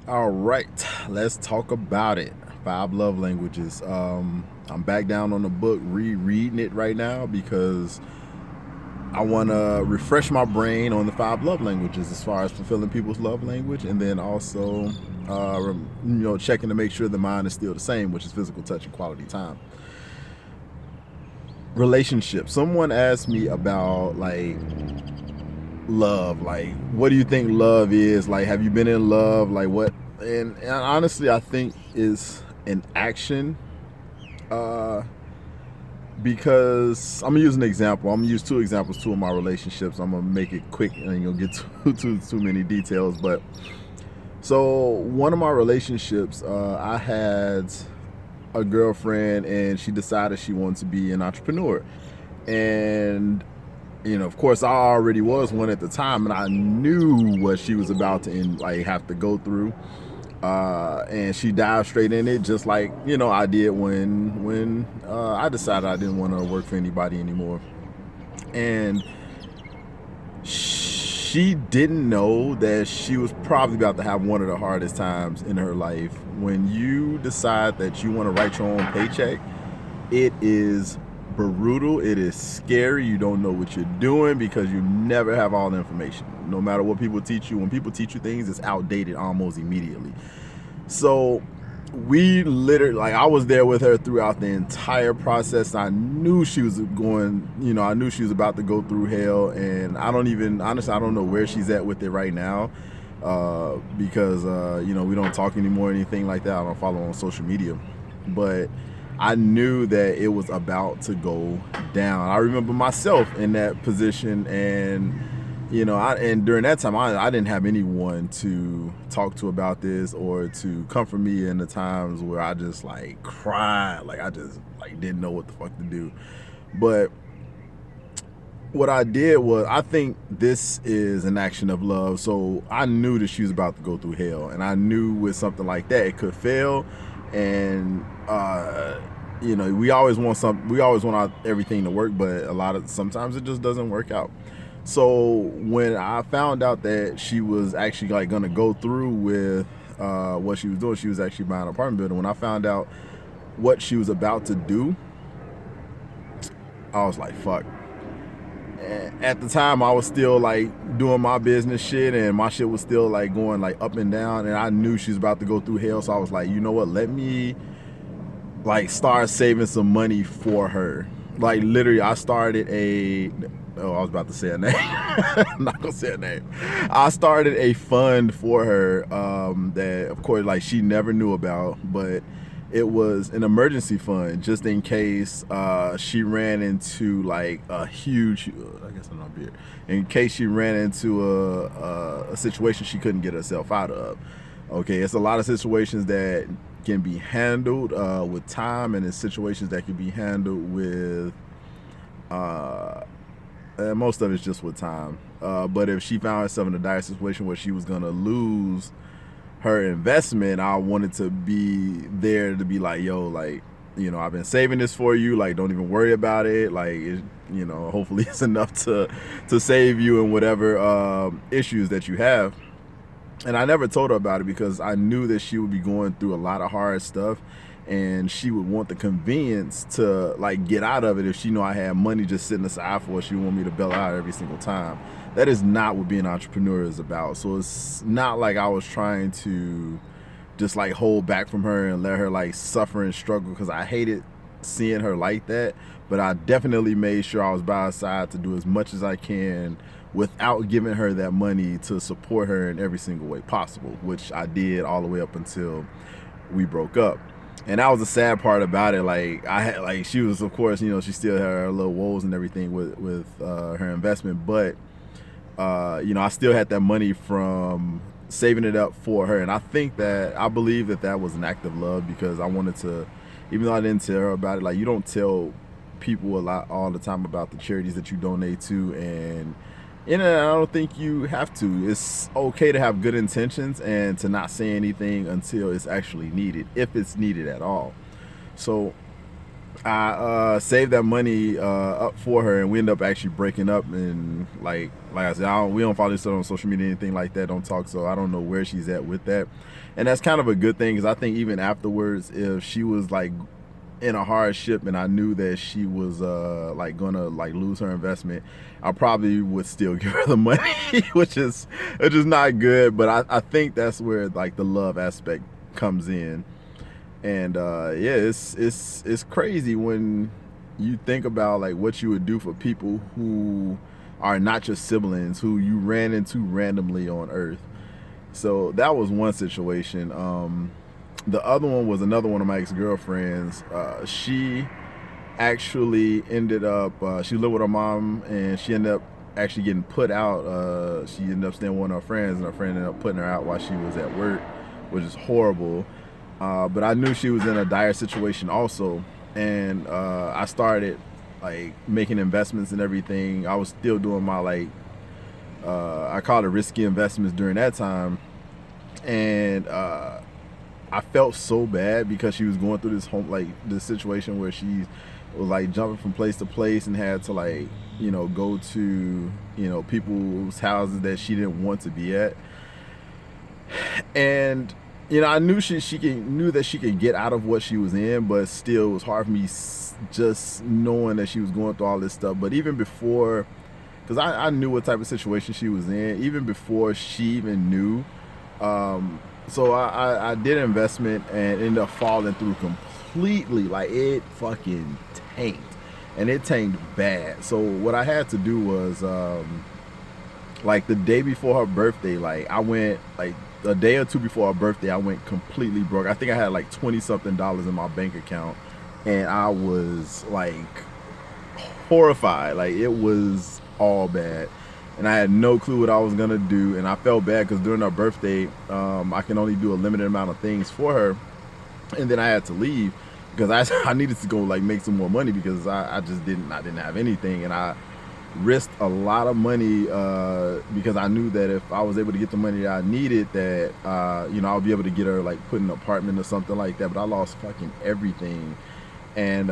All right, let's talk about it. Five love languages. I'm back down on the book, rereading it right now because I want to refresh my brain on the five love languages as far as fulfilling people's love language, and then also, checking to make sure the mine is still the same, which is physical touch and quality time. Relationships. Someone asked me about like love. Like, what do you think love is? Like, have you been in love? Like, what? And honestly, I think is an action. Uh, because I'm gonna use an example. I'm gonna use two examples, two of my relationships. I'm gonna make it quick and you'll get too many details. But so one of my relationships, I had a girlfriend and she decided she wanted to be an entrepreneur, and of course, I already was one at the time, and I knew what she was about to like have to go through. And she dived straight in it, just like I did when I decided I didn't want to work for anybody anymore. And she didn't know that she was probably about to have one of the hardest times in her life. When you decide that you want to write your own paycheck, it is brutal. It is scary. You don't know what you're doing because you never have all the information. No matter what people teach you, when people teach you things, it's outdated almost immediately. So we literally, like, I was there with her throughout the entire process. I knew she was going, I knew she was about to go through hell. And honestly, I don't know where she's at with it right now. Because we don't talk anymore or anything like that. I don't follow on social media. But I knew that it was about to go down. I remember myself in that position, and and during that time, I didn't have anyone to talk to about this or to comfort me in the times where I just like cried, like I just like didn't know what the fuck to do. But what I did was, I think this is an action of love. So I knew that she was about to go through hell, and I knew with something like that it could fail. And we always want everything to work, but sometimes it just doesn't work out. So when I found out that she was actually like gonna go through with what she was doing, she was actually buying an apartment building. When I found out what she was about to do, I was like, fuck. At the time, I was still like doing my business shit, and my shit was still like going like up and down, and I knew she was about to go through hell. So I was like, you know what, let me like start saving some money for her. Like, literally, I started a oh, I was about to say a name. I'm not gonna say a name. I started a fund for her, that of course like she never knew about, but it was an emergency fund just in case she ran into like a huge, I guess I'm not here, in case she ran into a situation she couldn't get herself out of. Okay, it's a lot of situations that can be handled with time, and it's situations that can be handled with most of it's just with time. But if she found herself in a dire situation where she was gonna lose her investment, I wanted to be there to be like, yo, like, I've been saving this for you. Like, don't even worry about it. Like, hopefully it's enough to save you in whatever issues that you have. And I never told her about it because I knew that she would be going through a lot of hard stuff, and she would want the convenience to like get out of it. If she knew I had money just sitting aside for her, she would want me to bail out every single time. That is not what being an entrepreneur is about. So it's not like I was trying to just like hold back from her and let her like suffer and struggle, because I hated seeing her like that. But I definitely made sure I was by her side to do as much as I can without giving her that money to support her in every single way possible, which I did all the way up until we broke up. And that was the sad part about it. Like, I had, like, she was, of course, she still had her little woes and everything with her investment, but I still had that money from saving it up for her. And I believe that was an act of love, because I wanted to, even though I didn't tell her about it, like, you don't tell people a lot all the time about the charities that you donate to, and I don't think you have to. It's okay to have good intentions and to not say anything until it's actually needed, if it's needed at all. So I saved that money up for her, and we ended up actually breaking up. And like I said, we don't follow each other on social media, anything like that. Don't talk, so I don't know where she's at with that. And that's kind of a good thing, because I think even afterwards, if she was like in a hardship and I knew that she was like gonna like lose her investment, I probably would still give her the money, which is not good. But I think that's where like the love aspect comes in. And yeah, it's crazy when you think about like what you would do for people who are not your siblings, who you ran into randomly on Earth. So that was one situation. The other one was another one of my ex-girlfriends. She actually ended up she lived with her mom, and she ended up actually getting put out. She ended up staying with one of her friends, and her friend ended up putting her out while she was at work, which is horrible. But I knew she was in a dire situation also, and I started like making investments and everything. I was still doing my like I call it risky investments during that time, and I felt so bad because she was going through this situation where she was like jumping from place to place and had to like go to people's houses that she didn't want to be at. And I knew knew that she could get out of what she was in, but still it was hard for me just knowing that she was going through all this stuff. But even before, because I knew what type of situation she was in, even before she even knew. So I did an investment and ended up falling through completely. Like, it fucking tanked, and it tanked bad. So what I had to do was like the day before her birthday, like I went like a day or two before her birthday, I went completely broke. I think I had like 20 something dollars in my bank account, and I was like horrified. Like, it was all bad, and I had no clue what I was gonna do. And I felt bad because during her birthday, I can only do a limited amount of things for her, and then I had to leave because I needed to go like make some more money, because I didn't have anything. And I risked a lot of money because I knew that if I was able to get the money that I needed, that I'll be able to get her like put in an apartment or something like that. But I lost fucking everything, and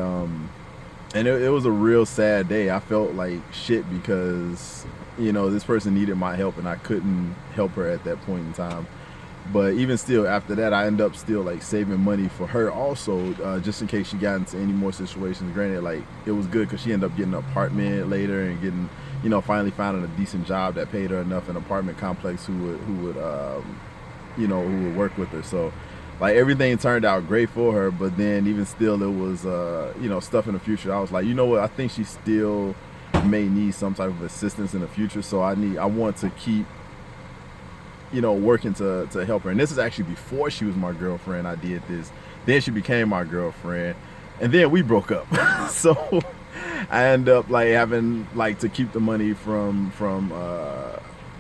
it was a real sad day. I felt like shit because this person needed my help, and I couldn't help her at that point in time. But even still, after that, I ended up still like saving money for her also, just in case she got into any more situations. Granted, like, it was good because she ended up getting an apartment later and getting, finally finding a decent job that paid her enough, an apartment complex who would work with her. So like everything turned out great for her. But then even still, it was stuff in the future. I was like, you know what? I think she still may need some type of assistance in the future. So I want to keep working to help her. And this is actually before she was my girlfriend. I did this. Then she became my girlfriend, and then we broke up. So I ended up like having like to keep the money from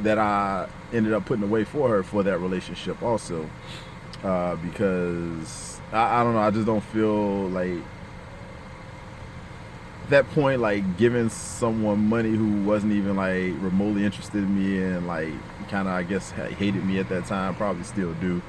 that I ended up putting away for her for that relationship also, because I don't know, I just don't feel like at that point like giving someone money who wasn't even like remotely interested in me, and like kind of, I guess, hated me at that time, probably still do.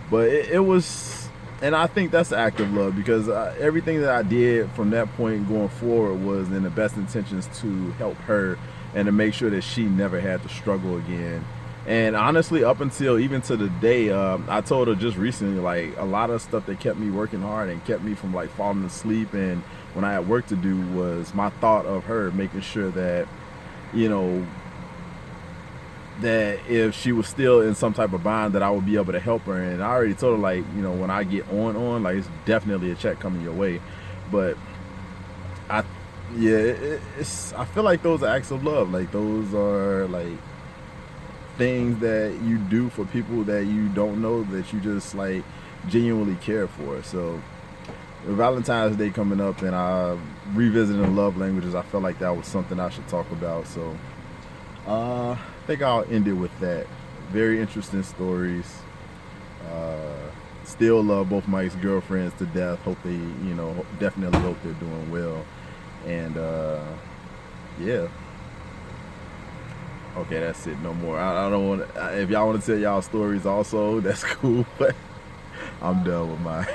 But it was, and I think that's the act of love, because everything that I did from that point going forward was in the best intentions to help her and to make sure that she never had to struggle again. And honestly, up until even to the day, I told her just recently, like, a lot of stuff that kept me working hard and kept me from like falling asleep and when I had work to do was my thought of her, making sure that that if she was still in some type of bind, that I would be able to help her. And I already told her, like, when I get on, like, it's definitely a check coming your way. But I feel like those are acts of love. Like, those are like things that you do for people that you don't know, that you just like genuinely care for. So Valentine's Day coming up, and I revisiting love languages, I felt like that was something I should talk about. So I think I'll end it with that. Very interesting stories. Still love both my ex-girlfriends to death. Hope they, definitely hope they're doing well. And yeah. Okay, that's it. No more. I don't want. If y'all want to tell y'all stories, also, that's cool. But I'm done with mine.